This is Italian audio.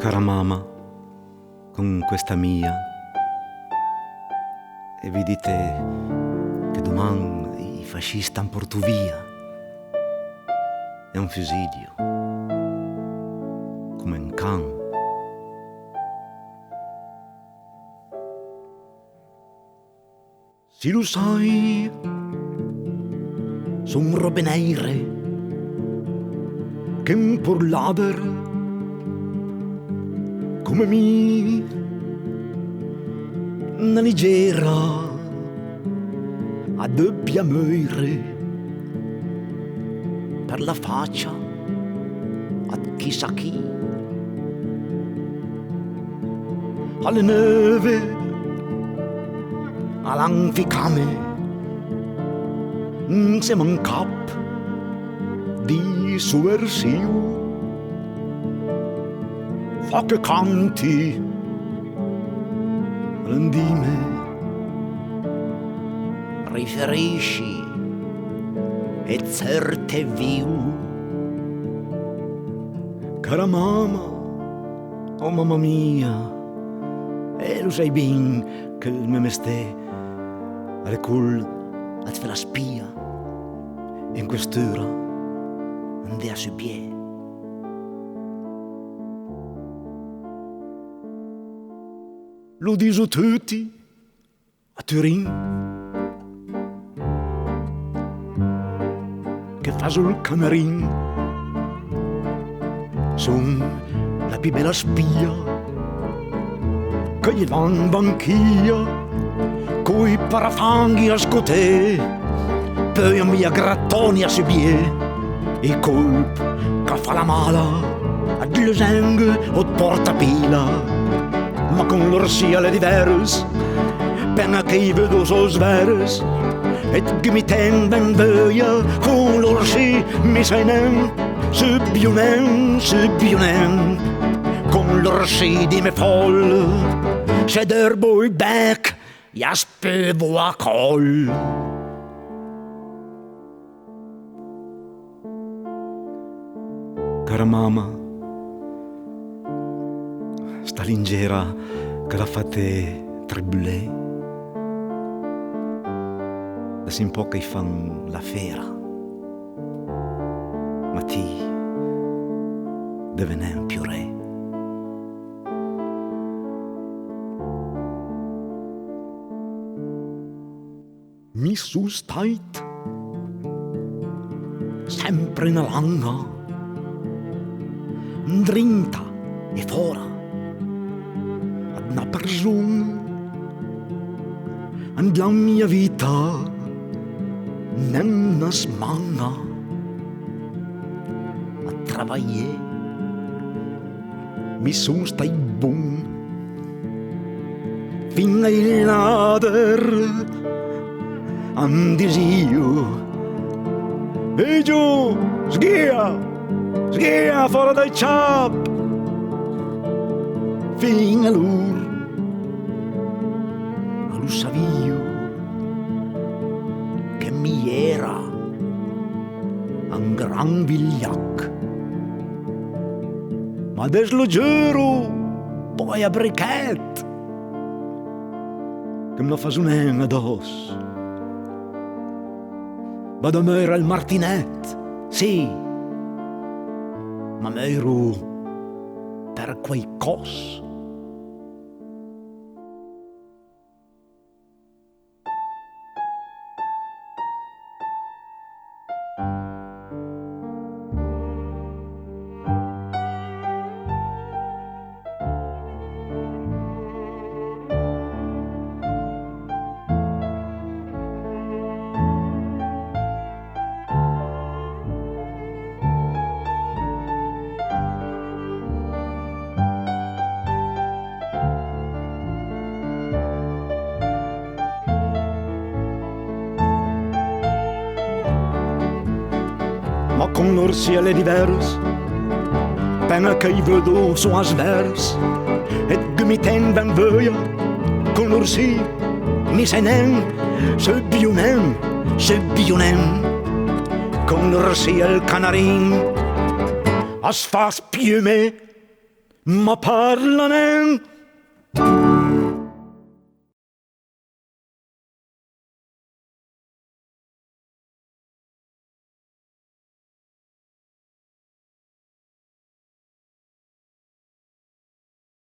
Cara mamma, con questa mia, e vi dite che domani i fascisti han portato via. È un fusidio, come un can. Si lo sai, son robe nere che un porlader come mi una leggera a doppia mere per la faccia a chissà chi alle neve all'anficame insieme a un cap di sovversivo fa che canti rendime riferisci e certe viu cara mamma oh mamma mia e lo sai ben che il mio mestiere è col a te la spia in quest'ora andea su piedi. Lo diso tutti a Turin che fa sul camerin son la più bella spia che gli va in banchia coi parafanghi a scotè poi a mia grattoni a subie e colp che fa la mala a glöseng o porta pila ma con l'orsia è divers penna che i vedo so svers et che mi tenden vöja con l'orsi mi seinen subjunen con l'orsi di me foll se derbo i back ja spevo a col cara mamma sta lingera che la fate tribulè da sin po' che fan la fera ma ti deve nem più re mi su stait sempre in langa drinta e fora una persona nella mia vita non smanga a travagliare mi son stai buon fin ai lader an desio e giù sghia fuori dai ciap fin a lur lo savio che mi era un gran vigliac ma des lo giuro poi a briquet che me lo fa sunen addosso vado a meure al martinet sì ma meuro per quei cos ma con l'orsia è divers penna che i vedo so svers et che mi tenden vöja con l'orsia mi senen se bionen con l'orsia il canarin as fa spiume ma parlane